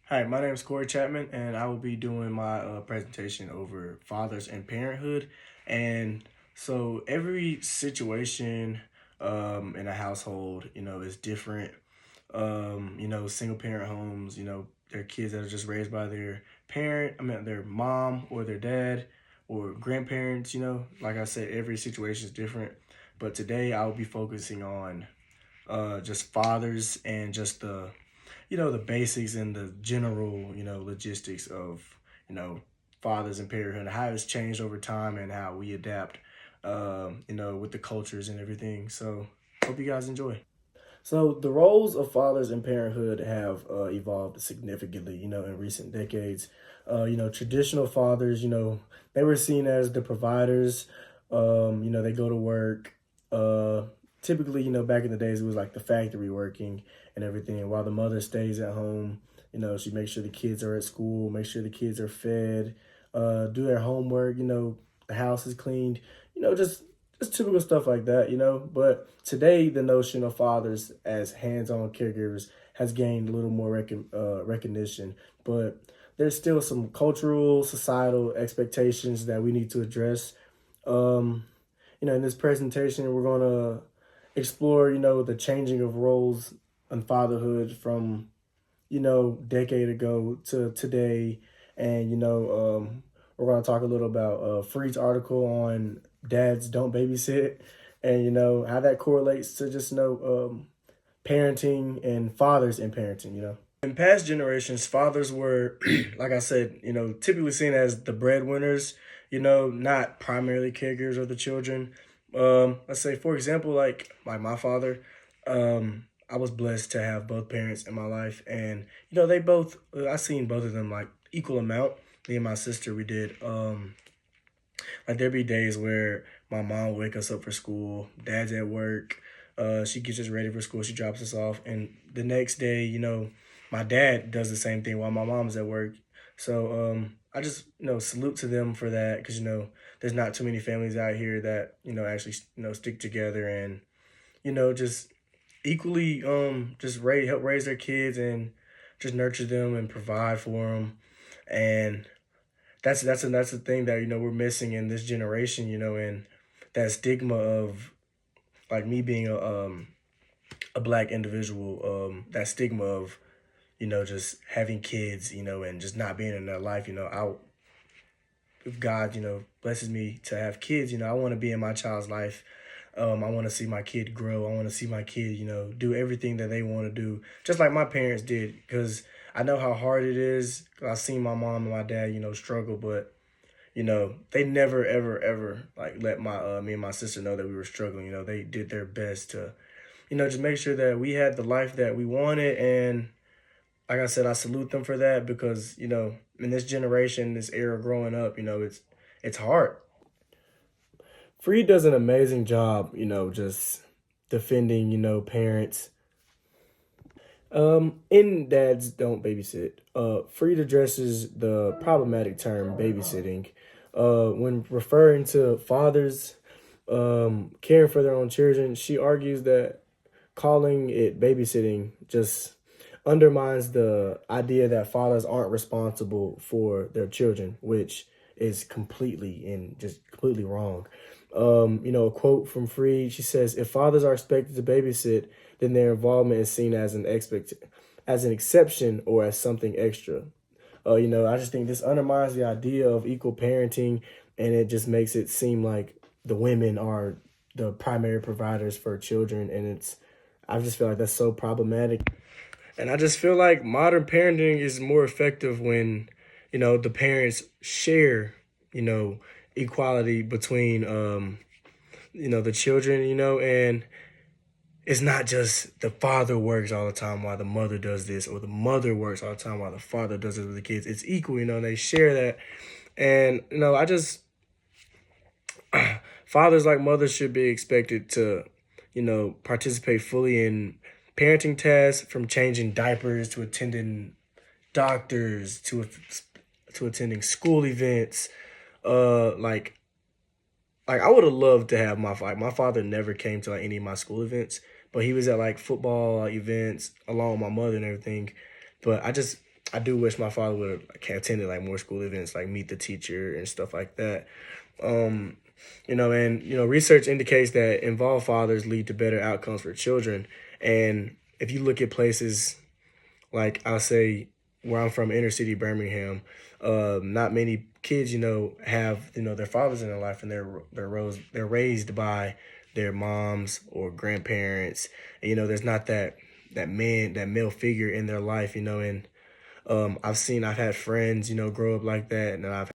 Hi, my name is Corey Chapman, and I will be doing my presentation over fathers and parenthood. And so every situation in a household, is different. Single parent homes, their kids that are just raised by their their mom or their dad or grandparents, like I said, every situation is different. But today I will be focusing on just fathers and just the basics and the general, logistics of, you know, fathers and parenthood, how it's changed over time and how we adapt, with the cultures and everything. So hope you guys enjoy. So the roles of fathers in parenthood have evolved significantly, in recent decades. Traditional fathers, they were seen as the providers. They go to work. Uh, Typically, back in the days, it was like the factory working and everything. And while the mother stays at home, she makes sure the kids are at school, make sure the kids are fed, do their homework. The house is cleaned. Just typical stuff like that. But today, the notion of fathers as hands-on caregivers has gained a little more recognition. But there's still some cultural, societal expectations that we need to address. Um, in this presentation, we're gonna explore, the changing of roles in fatherhood from, decade ago to today, and we're gonna talk a little about Freed's article on dads don't babysit, and how that correlates to just parenting and fathers in parenting. In past generations, fathers were, like I said, typically seen as the breadwinners, not primarily caregivers of the children. Let's say, for example, like my father, I was blessed to have both parents in my life, and they both, I seen both of them like equal amount. Me and my sister, we did. Like there be days where my mom would wake us up for school, dad's at work, she gets us ready for school, she drops us off, and the next day, my dad does the same thing while my mom's at work. So I just salute to them for that because there's not too many families out here that actually stick together and just equally just help raise their kids and just nurture them and provide for them. And that's the thing that we're missing in this generation, and that stigma of like me being a black individual, that stigma of just having kids, and just not being in their life. If God blesses me to have kids, I want to be in my child's life. I want to see my kid grow. I want to see my kid, do everything that they want to do, just like my parents did. Because I know how hard it is. I've seen my mom and my dad, struggle, but they never, ever, ever like let my me and my sister know that we were struggling. They did their best to, just make sure that we had the life that we wanted. And like I said, I salute them for that because in this generation, this era growing up, it's hard. Free does an amazing job, just defending, parents. In Dads Don't Babysit, Freed addresses the problematic term babysitting. When referring to fathers caring for their own children, she argues that calling it babysitting just undermines the idea that fathers aren't responsible for their children, which is completely wrong. A quote from Freed, she says, "If fathers are expected to babysit, then their involvement is seen as as an exception or as something extra." I just think this undermines the idea of equal parenting, and it just makes it seem like the women are the primary providers for children, and I just feel like that's so problematic. And I just feel like modern parenting is more effective when, the parents share, you know, equality between, the children, and it's not just the father works all the time while the mother does this, or the mother works all the time while the father does it with the kids. It's equal, they share that. And, I just, fathers like mothers should be expected to, participate fully in parenting tasks, from changing diapers to attending doctors to attending school events. Like I would have loved to have my father never came to like any of my school events, but he was at like football events along with my mother and everything. But I do wish my father would have attended like more school events, like meet the teacher and stuff like that. Research indicates that involved fathers lead to better outcomes for children. And if you look at places like I'll say where I'm from, inner city Birmingham, not many kids, have their fathers in their life, and they're raised by their moms or grandparents. And, there's not that male figure in their life, and I've had friends, grow up like that, and I've